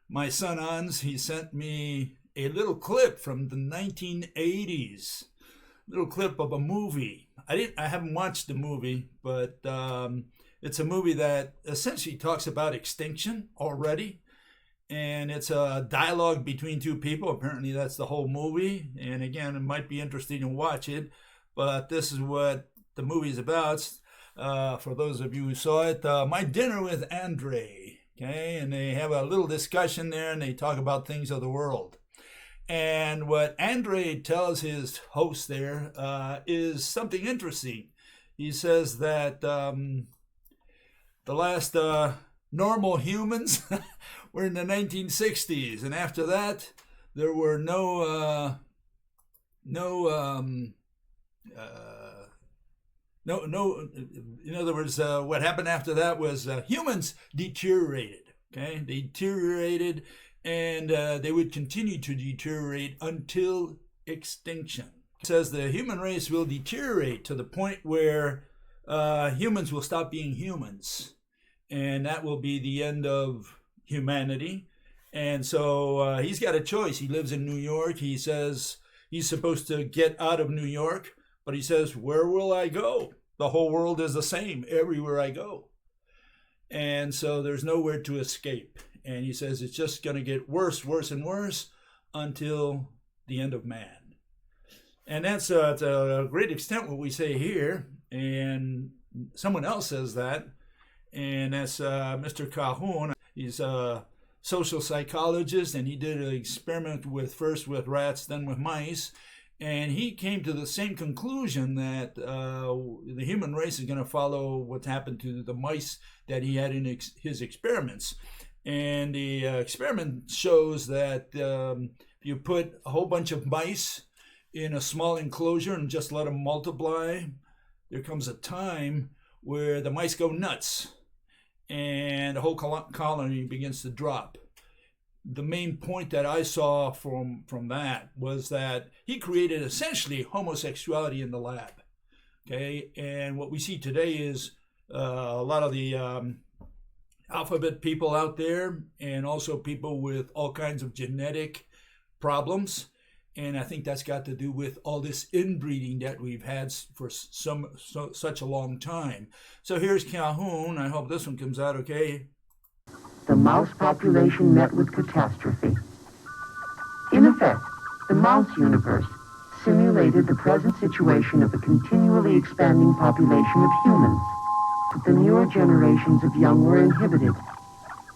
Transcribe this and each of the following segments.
My son Hans, he sent me a little clip from the 1980s, little clip of a movie. I haven't watched the movie, but it's a movie that essentially talks about extinction already. And it's a dialogue between two people. Apparently, that's the whole movie. And again, it might be interesting to watch it, but this is what the movie is about. For those of you who saw it, My Dinner with Andre. Okay, and they have a little discussion there, and they talk about things of the world. And what Andre tells his host there is something interesting. He says that the last normal humans were in the 1960s, and after that, there were no. In other words, what happened after that was humans deteriorated. Okay, they deteriorated, and they would continue to deteriorate until extinction. It says the human race will deteriorate to the point where humans will stop being humans, and that will be the end of humanity. And so he's got a choice. He lives in New York. He says he's supposed to get out of New York, but he says, where will I go? The whole world is the same everywhere I go. And so there's nowhere to escape. And he says it's just going to get worse, worse, and worse until the end of man. And that's to a great extent what we say here. And someone else says that. And that's Mr. Calhoun. He's a social psychologist, and he did an experiment first with rats, then with mice. And he came to the same conclusion that the human race is going to follow what's happened to the mice that he had in his experiments. And the experiment shows that if you put a whole bunch of mice in a small enclosure and just let them multiply, there comes a time where the mice go nuts and the whole colony begins to drop. The main point that I saw from that was that he created essentially homosexuality in the lab. Okay, and what we see today is a lot of the alphabet people out there, and also people with all kinds of genetic problems. And I think that's got to do with all this inbreeding that we've had for such a long time. So here's Calhoun. I hope this one comes out okay. The mouse population met with catastrophe. In effect, the mouse universe simulated the present situation of a continually expanding population of humans. But the newer generations of young were inhibited,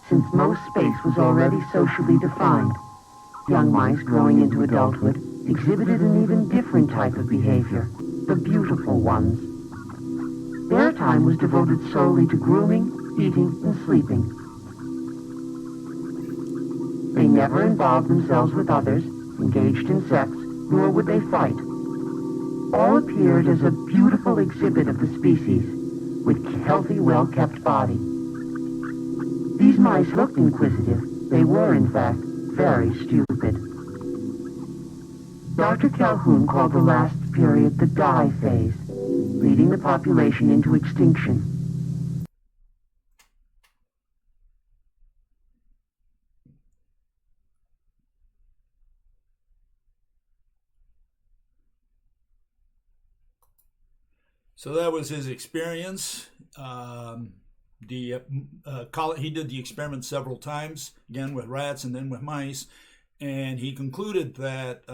since most space was already socially defined. Young mice growing into adulthood exhibited an even different type of behavior, the beautiful ones. Their time was devoted solely to grooming, eating, and sleeping. They never involved themselves with others, engaged in sex, nor would they fight. All appeared as a beautiful exhibit of the species, with healthy, well-kept body. These mice looked inquisitive. They were, in fact, very stupid. Dr. Calhoun called the last period the die phase, leading the population into extinction. So that was his experience. He did the experiment several times, again with rats and then with mice, and he concluded that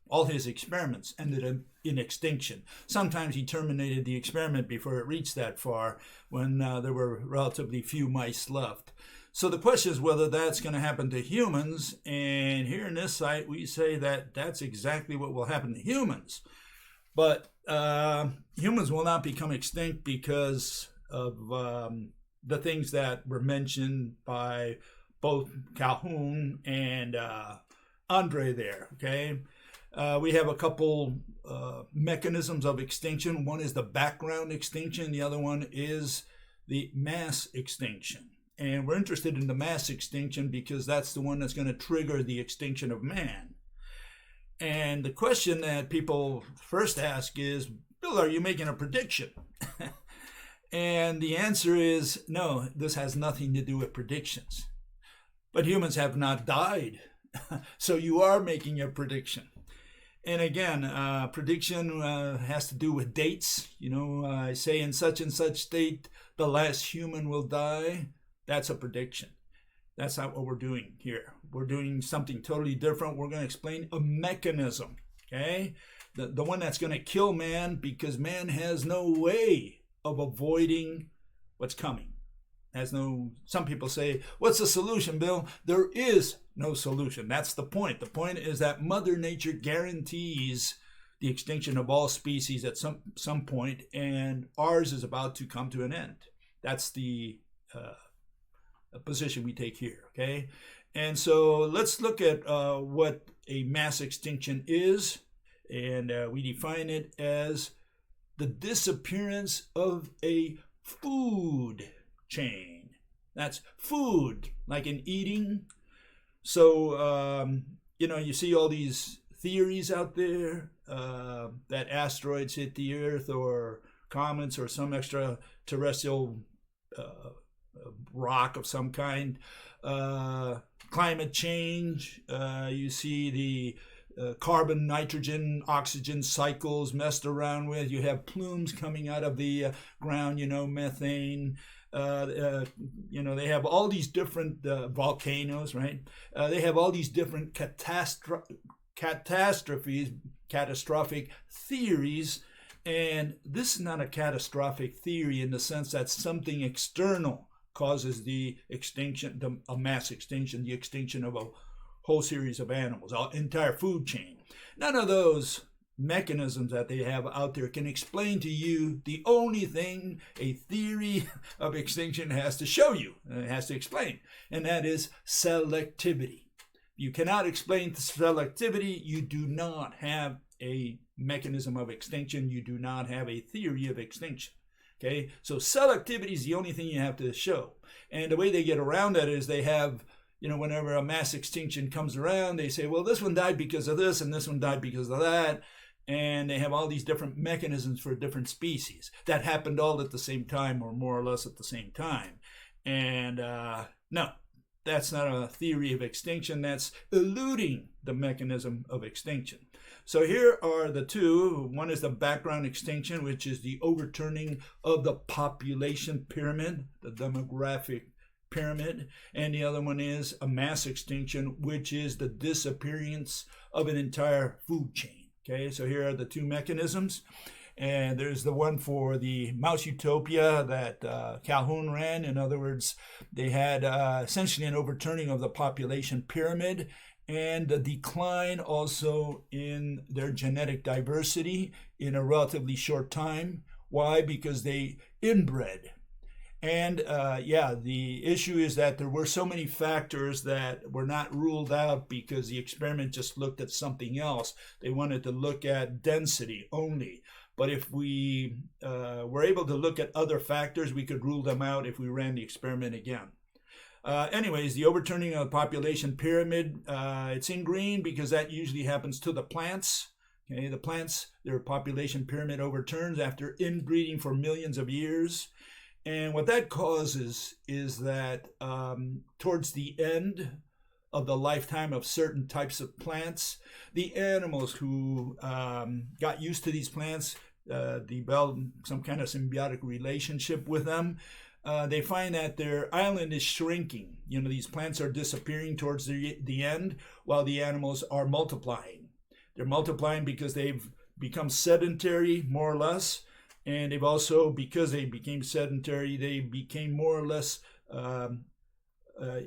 all his experiments ended in extinction. Sometimes he terminated the experiment before it reached that far, when there were relatively few mice left. So the question is whether that's going to happen to humans, and here in this site we say that that's exactly what will happen to humans. But humans will not become extinct because of the things that were mentioned by both Calhoun and Andre there, okay? We have a couple mechanisms of extinction. One is the background extinction. The other one is the mass extinction. And we're interested in the mass extinction because that's the one that's going to trigger the extinction of man. And the question that people first ask is, Bill, are you making a prediction? And the answer is no, this has nothing to do with predictions. But humans have not died. So you are making a prediction. And again, prediction has to do with dates. I say in such and such date, the last human will die. That's a prediction. That's not what we're doing here. We're doing something totally different. We're going to explain a mechanism, okay? The one that's going to kill man, because man has no way of avoiding what's coming. Some people say, what's the solution, Bill? There is no solution. That's the point. The point is that Mother Nature guarantees the extinction of all species at some point, and ours is about to come to an end. That's the position we take here, okay? And so let's look at what a mass extinction is, and we define it as the disappearance of a food chain. That's food, like in eating. So, you see all these theories out there that asteroids hit the Earth, or comets, or some extraterrestrial rock of some kind. Climate change. You see the carbon, nitrogen, oxygen cycles messed around with. You have plumes coming out of the ground, methane. They have all these different volcanoes, right? They have all these different catastrophes, catastrophic theories. And this is not a catastrophic theory in the sense that something external causes the extinction, a mass extinction, the extinction of a whole series of animals, an entire food chain. None of those mechanisms that they have out there can explain to you the only thing a theory of extinction has to show you, it has to explain, and that is selectivity. You cannot explain selectivity, you do not have a mechanism of extinction, you do not have a theory of extinction. Okay, so selectivity is the only thing you have to show. And the way they get around that is they have, whenever a mass extinction comes around, they say, well, this one died because of this, and this one died because of that. And they have all these different mechanisms for different species that happened all at the same time, or more or less at the same time. And no, that's not a theory of extinction. That's eluding the mechanism of extinction. So here are the two. One is the background extinction, which is the overturning of the population pyramid, the demographic pyramid. And the other one is a mass extinction, which is the disappearance of an entire food chain. Okay, so here are the two mechanisms. And there's the one for the mouse utopia that Calhoun ran. In other words, they had essentially an overturning of the population pyramid and the decline also in their genetic diversity in a relatively short time. Why? Because they inbred. And the issue is that there were so many factors that were not ruled out because the experiment just looked at something else. They wanted to look at density only. But if we were able to look at other factors, we could rule them out if we ran the experiment again. Anyways, the overturning of the population pyramid, it's in green because that usually happens to the plants. Okay, the plants, their population pyramid overturns after inbreeding for millions of years. And what that causes is that towards the end of the lifetime of certain types of plants, the animals who got used to these plants develop some kind of symbiotic relationship with them. They find that their island is shrinking. These plants are disappearing towards the end while the animals are multiplying. They're multiplying because they've become sedentary, more or less. And they've also, because they became sedentary, they became more or less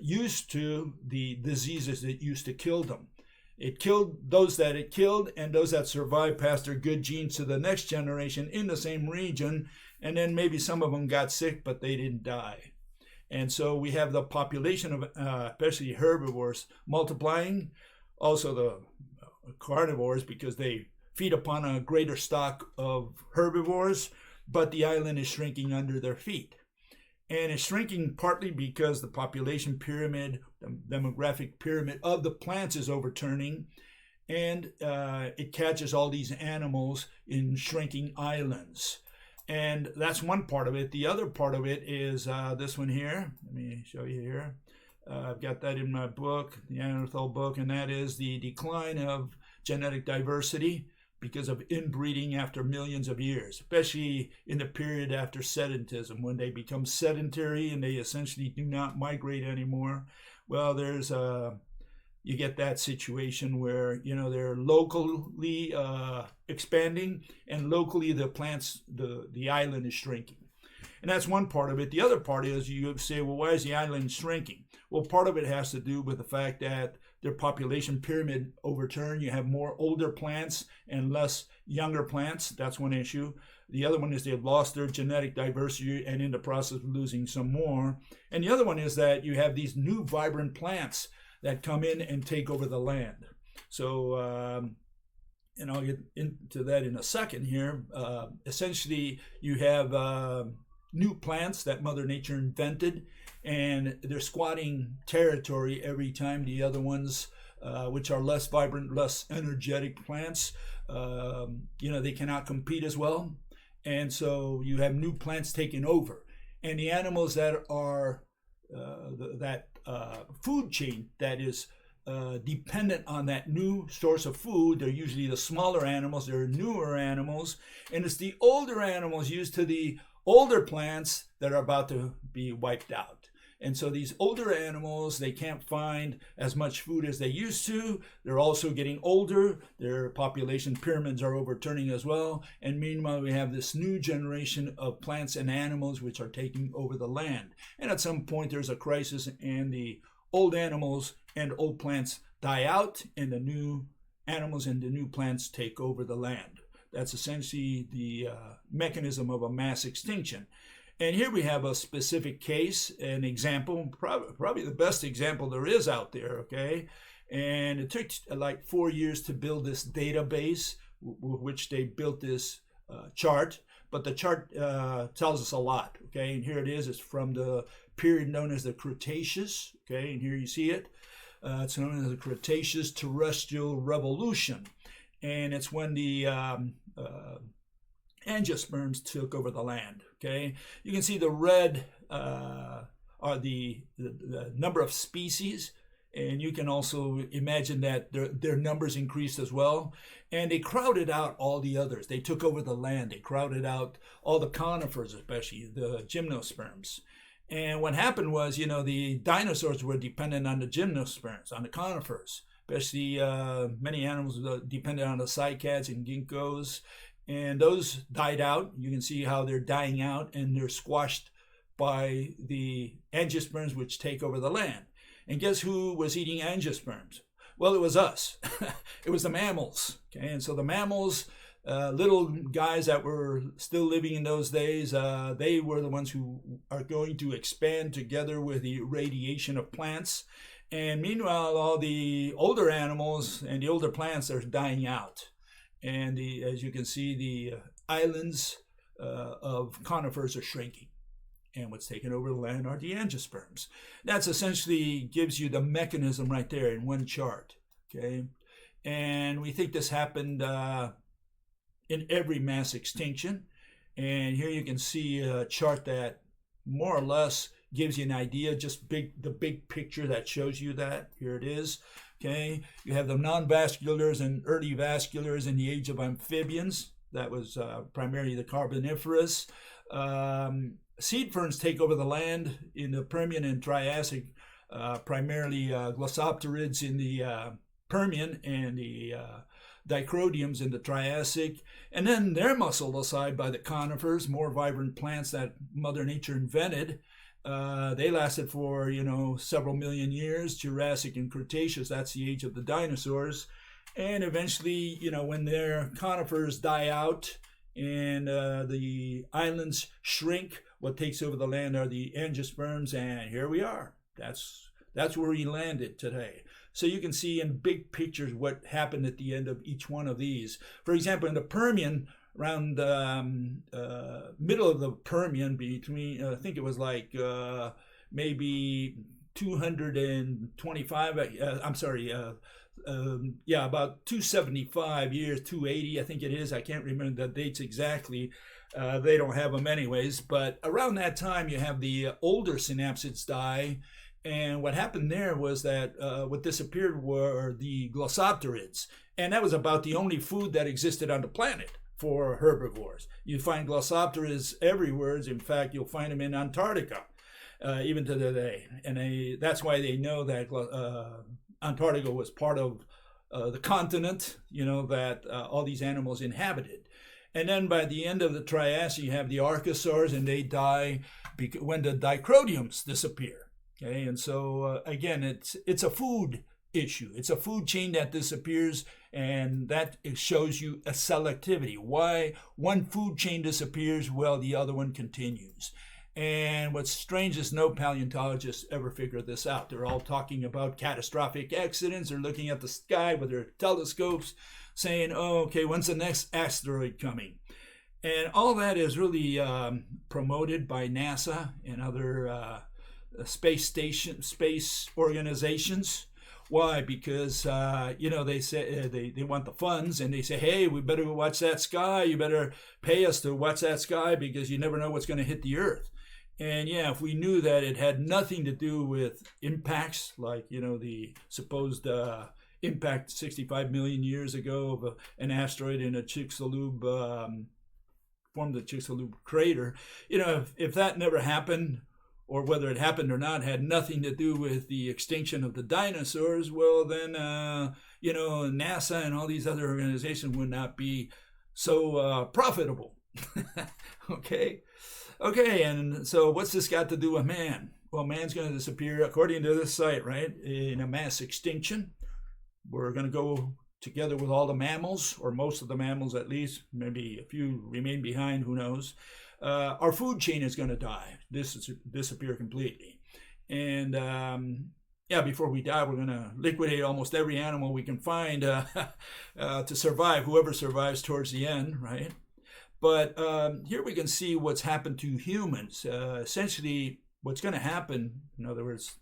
used to the diseases that used to kill them. It killed those that it killed, and those that survived passed their good genes to the next generation in the same region. And then maybe some of them got sick, but they didn't die. And so we have the population of especially herbivores multiplying. Also the carnivores, because they feed upon a greater stock of herbivores, but the island is shrinking under their feet. And it's shrinking partly because the population pyramid, the demographic pyramid of the plants is overturning, and it catches all these animals in shrinking islands. And that's one part of it. The other part of it is this one here. Let me show you here. I've got that in my book, the Neanderthal book, and that is the decline of genetic diversity because of inbreeding after millions of years, especially in the period after sedentism, when they become sedentary and they essentially do not migrate anymore. Well, you get that situation where, they're locally expanding, and locally the plants, the island is shrinking. And that's one part of it. The other part is, you say, well, why is the island shrinking? Well, part of it has to do with the fact that their population pyramid overturned. You have more older plants and less younger plants. That's one issue. The other one is they've lost their genetic diversity and in the process of losing some more. And the other one is that you have these new vibrant plants that come in and take over the land. So, and I'll get into that in a second here. Essentially, you have new plants that Mother Nature invented, and they're squatting territory every time the other ones, which are less vibrant, less energetic plants, they cannot compete as well. And so you have new plants taking over. And the animals that are that food chain that is dependent on that new source of food, they're usually the smaller animals, they're newer animals, and it's the older animals used to the older plants that are about to be wiped out. And so these older animals, they can't find as much food as they used to. They're also getting older. Their population pyramids are overturning as well. And meanwhile, we have this new generation of plants and animals which are taking over the land. And at some point, there's a crisis, and the old animals and old plants die out, and the new animals and the new plants take over the land. That's essentially the mechanism of a mass extinction. And here we have a specific case, an example, probably the best example there is out there, okay? And it took like 4 years to build this database, which they built this chart. But the chart tells us a lot, okay? And here it is. It's from the period known as the Cretaceous, okay? And here you see it. It's known as the Cretaceous terrestrial revolution. And it's when the angiosperms took over the land, okay? You can see the red are the number of species, and you can also imagine that their numbers increased as well. And they crowded out all the others. They took over the land. They crowded out all the conifers, especially the gymnosperms. And what happened was, the dinosaurs were dependent on the gymnosperms, on the conifers, especially many animals depended on the cycads and ginkgos. And those died out. You can see how they're dying out, and they're squashed by the angiosperms, which take over the land. And guess who was eating angiosperms? Well, it was us. It was the mammals. Okay, and so the mammals, little guys that were still living in those days, they were the ones who are going to expand together with the radiation of plants. And meanwhile, all the older animals and the older plants are dying out. And as you can see, the islands of conifers are shrinking. And what's taken over the land are the angiosperms. That's essentially gives you the mechanism right there in one chart. Okay, and we think this happened in every mass extinction. And here you can see a chart that more or less gives you an idea, just the big picture that shows you that. Here it is. Okay, you have the non-vasculars and early vasculars in the age of amphibians. That was primarily the Carboniferous. Seed ferns take over the land in the Permian and Triassic, primarily glossopterids in the Permian and the dicrodiums in the Triassic. And then they're muscled aside by the conifers, more vibrant plants that Mother Nature invented. They lasted for, several million years, Jurassic and Cretaceous. That's the age of the dinosaurs. And eventually, when their conifers die out and the islands shrink, what takes over the land are the angiosperms, and here we are. That's where we landed today. So you can see in big pictures what happened at the end of each one of these. For example, in the Permian, around middle of the Permian, between I think it was like maybe 225. About 275 years, 280, I think it is. I can't remember the dates exactly. They don't have them anyways. But around that time, you have the older synapsids die, And what happened there was that what disappeared were the glossopterids. And that was about the only food that existed on the planet for herbivores. You find glossopterids everywhere. In fact, you'll find them in Antarctica, even to today. And that's why they know that Antarctica was part of the continent, that all these animals inhabited. And then by the end of the Triassic, you have the archosaurs, and they die when the dicrodiums disappear. Okay, and so again, it's a food issue. It's a food chain that disappears, and that shows you a selectivity. Why one food chain disappears, well, the other one continues. And what's strange is no paleontologists ever figured this out. They're all talking about catastrophic accidents. They're looking at the sky with their telescopes, saying, "Oh, okay, when's the next asteroid coming?" And all that is really promoted by NASA and other space organizations. Why? Because they say they want the funds, and they say, "Hey, we better watch that sky. You better pay us to watch that sky because you never know what's going to hit the Earth." And yeah, if we knew that it had nothing to do with impacts, like the supposed impact 65 million years ago of an asteroid in a Chicxulub formed the Chicxulub crater, if that never happened, or whether it happened or not, had nothing to do with the extinction of the dinosaurs, well, then, NASA and all these other organizations would not be so profitable. Okay, and so what's this got to do with man? Well, man's going to disappear, according to this site, right, in a mass extinction. We're going to go together with all the mammals, or most of the mammals at least, maybe a few remain behind, who knows. Our food chain is going to die, disappear completely. And before we die, we're going to liquidate almost every animal we can find to survive, whoever survives towards the end, right? But here we can see what's happened to humans. Essentially, what's going to happen, in other words,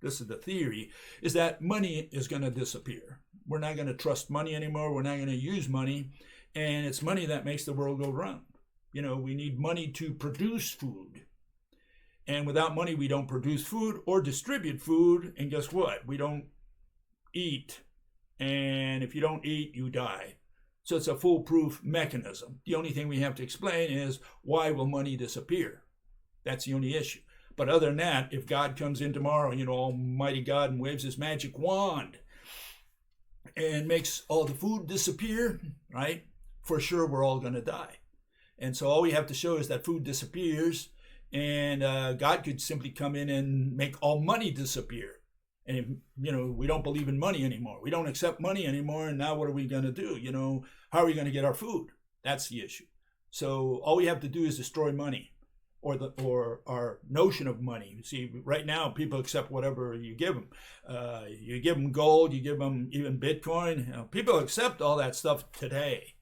this is the theory, is that money is going to disappear. We're not going to trust money anymore. We're not going to use money. And it's money that makes the world go round. We need money to produce food. And without money, we don't produce food or distribute food. And guess what? We don't eat. And if you don't eat, you die. So it's a foolproof mechanism. The only thing we have to explain is, why will money disappear? That's the only issue. But other than that, if God comes in tomorrow, Almighty God, and waves his magic wand and makes all the food disappear, right? For sure, we're all going to die. And so all we have to show is that food disappears, and God could simply come in and make all money disappear. And if, we don't believe in money anymore. We don't accept money anymore. And now what are we going to do? How are we going to get our food? That's the issue. So all we have to do is destroy money, or our notion of money. You see, right now people accept whatever you give them. You give them gold, you give them even Bitcoin. People accept all that stuff today.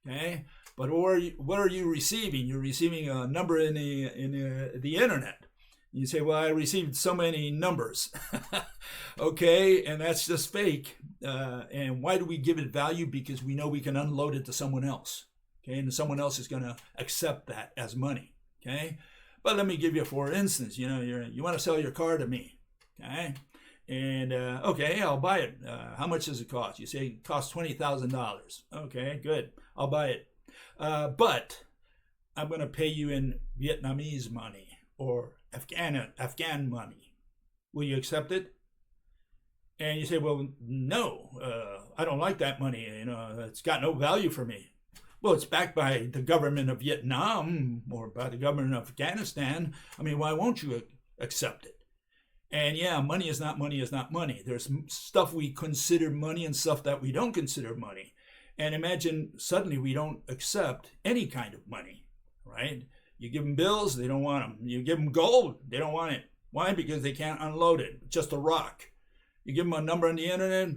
Okay, but what are you receiving? You're receiving a number in the internet. You say, well, I received so many numbers. Okay, and that's just fake. And why do we give it value? Because we know we can unload it to someone else. Okay, and someone else is going to accept that as money. Okay, but let me give you, for instance, you want to sell your car to me. Okay, and okay, I'll buy it. How much does it cost? You say it costs $20,000. Okay, good, I'll buy it. But I'm going to pay you in Vietnamese money or Afghan money. Will you accept it? And you say, well, no, I don't like that money. It's got no value for me. Well, it's backed by the government of Vietnam or by the government of Afghanistan. I mean, why won't you accept it? And yeah, money is not money is not money. There's stuff we consider money and stuff that we don't consider money. And imagine suddenly we don't accept any kind of money, right? You give them bills, they don't want them. You give them gold, they don't want it. Why? Because they can't unload it. Just a rock. You give them a number on the internet,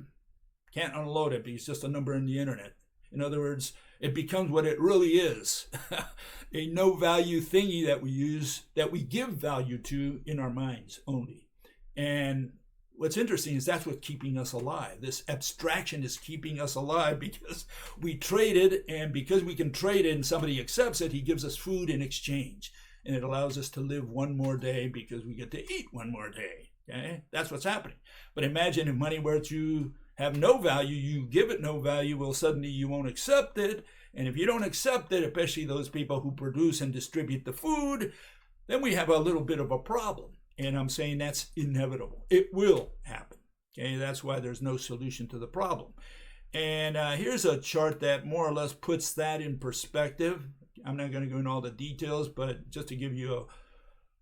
can't unload it because it's just a number on the internet. In other words, it becomes what it really is. A no-value thingy that we use, that we give value to in our minds only. And what's interesting is that's what's keeping us alive. This abstraction is keeping us alive because we traded, and because we can trade it and somebody accepts it, he gives us food in exchange. And it allows us to live one more day because we get to eat one more day. Okay, that's what's happening. But imagine if money were to have no value, you give it no value, well, suddenly you won't accept it. And if you don't accept it, especially those people who produce and distribute the food, then we have a little bit of a problem. And I'm saying that's inevitable. It will happen. Okay, that's why there's no solution to the problem. And here's a chart that more or less puts that in perspective. I'm not going to go into all the details, but just to give you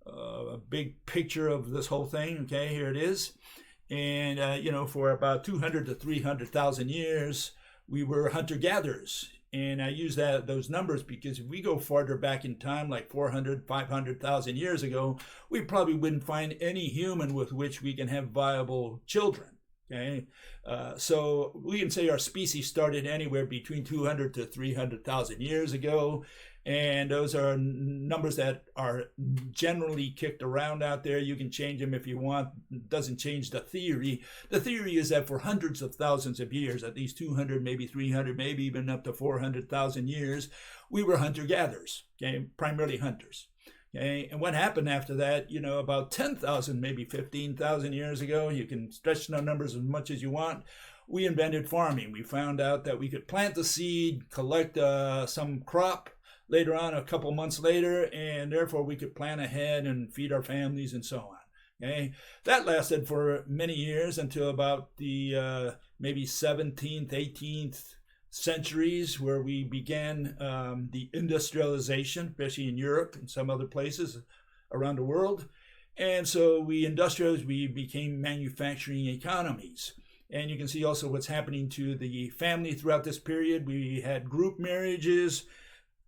a big picture of this whole thing, okay, here it is. And, for about 200 to 300,000 years, we were hunter-gatherers. And I use those numbers because if we go farther back in time, like 400, 500,000 years ago, we probably wouldn't find any human with which we can have viable children. Okay, so we can say our species started anywhere between 200 to 300,000 years ago, and those are numbers that are generally kicked around out there. You can change them if you want. It doesn't change the theory. The theory is that for hundreds of thousands of years, at least 200, maybe 300, maybe even up to 400,000 years, we were hunter-gatherers, okay, primarily hunters. Okay, and what happened after that, about 10,000, maybe 15,000 years ago, you can stretch the numbers as much as you want, we invented farming. We found out that we could plant the seed, collect some crop later on, a couple months later, and therefore we could plan ahead and feed our families and so on. Okay, that lasted for many years until about the maybe 17th, 18th centuries, where we began the industrialization, especially in Europe and some other places around the world. And so we industrialized, we became manufacturing economies. And you can see also what's happening to the family throughout this period. We had group marriages.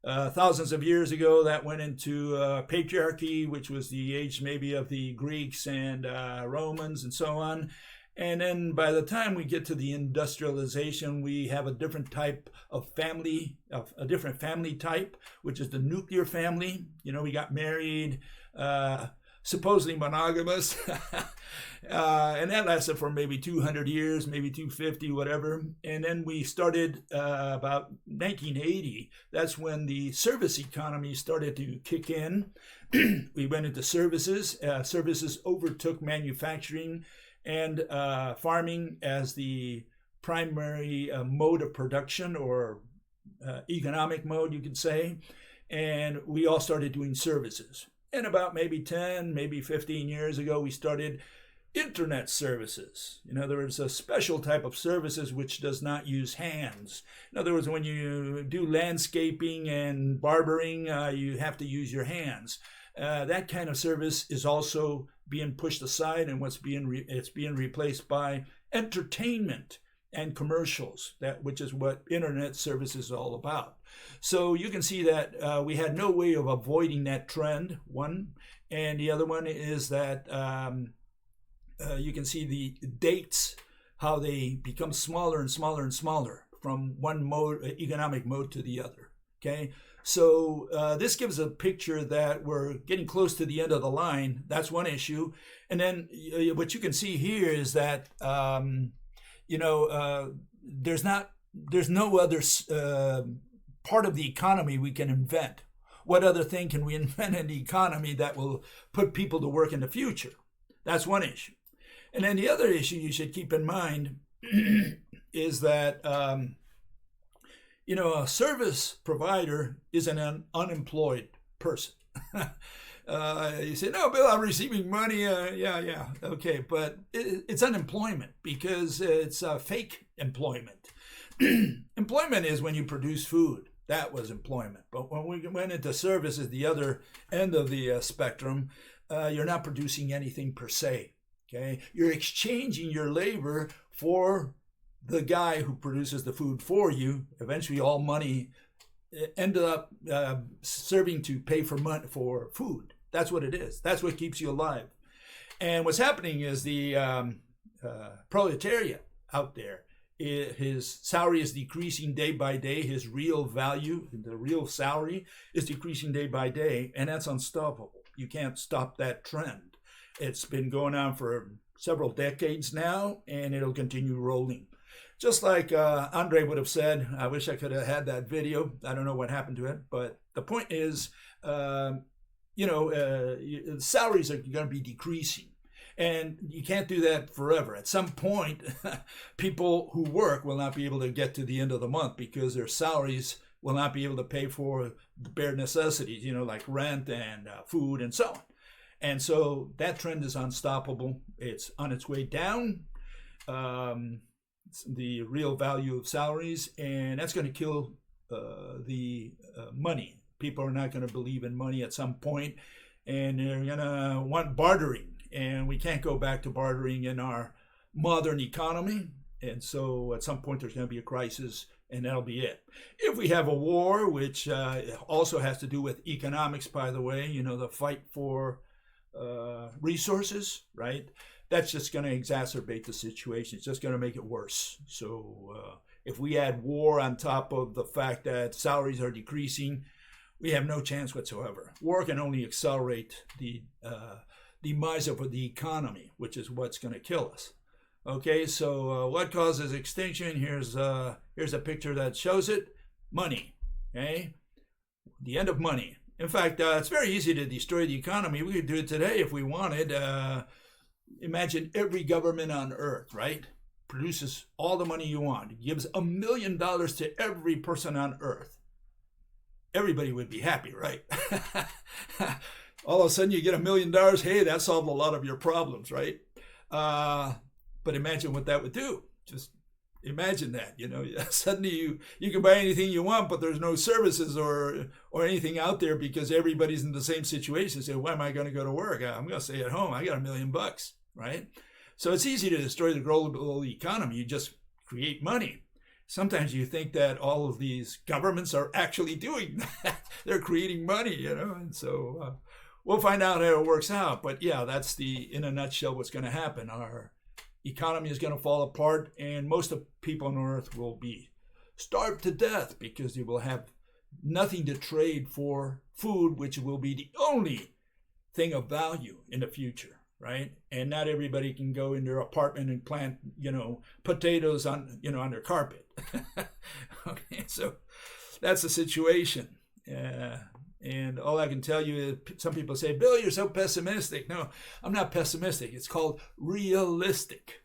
Thousands of years ago, that went into patriarchy, which was the age maybe of the Greeks and Romans and so on. And then by the time we get to the industrialization, we have a different type of family, a different family type, which is the nuclear family. We got married, supposedly monogamous, and that lasted for maybe 200 years, maybe 250, whatever. And then we started about 1980. That's when the service economy started to kick in. We went into services. Services overtook manufacturing and farming as the primary mode of production, or economic mode, you could say. And we all started doing services. And about maybe 10, maybe 15 years ago, we started internet services. In other words, a special type of services which does not use hands. In other words, when you do landscaping and barbering, you have to use your hands. That kind of service is also being pushed aside, and it's being replaced by entertainment and commercials, which is what internet service is all about. So you can see that we had no way of avoiding that trend, one. And the other one is that you can see the dates, how they become smaller and smaller and smaller from one economic mode to the other. Okay, so this gives a picture that we're getting close to the end of the line. That's one issue. And then what you can see here is that there's no other part of the economy we can invent. What other thing can we invent in the economy that will put people to work in the future? That's one issue. And then the other issue you should keep in mind is that a service provider is an unemployed person. You say, no, Bill, I'm receiving money. Yeah, okay. But it's unemployment because it's fake employment. Employment is when you produce food. That was employment. But when we went into services, the other end of the spectrum, you're not producing anything per se. Okay, you're exchanging your labor for the guy who produces the food for you. Eventually, all money ended up serving to pay for food. That's what it is. That's what keeps you alive. And what's happening is the proletariat out there, his salary is decreasing day by day. His real value, the real salary, is decreasing day by day, and that's unstoppable. You can't stop that trend. It's been going on for several decades now, and it'll continue rolling. Just like Andre would have said, I wish I could have had that video. I don't know what happened to it, but the point is, salaries are going to be decreasing. And you can't do that forever. At some point, people who work will not be able to get to the end of the month because their salaries will not be able to pay for the bare necessities, like rent and food and so on. And so that trend is unstoppable. It's on its way down, the real value of salaries, and that's going to kill the money. People are not going to believe in money at some point, and they're going to want bartering. And we can't go back to bartering in our modern economy. And so at some point there's going to be a crisis, and that'll be it. If we have a war, which also has to do with economics, by the way, the fight for resources, right? That's just going to exacerbate the situation. It's just going to make it worse. So if we add war on top of the fact that salaries are decreasing, we have no chance whatsoever. War can only accelerate the demise of the economy, which is what's going to kill us. Okay, so what causes extinction? Here's a picture that shows it. Money. Okay, the end of money. In fact, it's very easy to destroy the economy. We could do it today if we wanted. Imagine every government on Earth, right? Produces all the money you want. It gives $1 million to every person on Earth. Everybody would be happy, right? All of a sudden you get $1 million. Hey, that solved a lot of your problems, right? But imagine what that would do. Just imagine that. Suddenly you can buy anything you want, but there's no services or anything out there because everybody's in the same situation. Say, why am I going to go to work? I'm going to stay at home. I got $1 million, right? So it's easy to destroy the global economy. You just create money. Sometimes you think that all of these governments are actually doing that. They're creating money, and so we'll find out how it works out. But yeah, that's in a nutshell, what's going to happen. Our economy is going to fall apart, and most of people on Earth will be starved to death because they will have nothing to trade for food, which will be the only thing of value in the future, right? And not everybody can go in their apartment and plant, potatoes on their carpet. Okay, so that's the situation. And all I can tell you is some people say, Bill, you're so pessimistic. No, I'm not pessimistic. It's called realistic.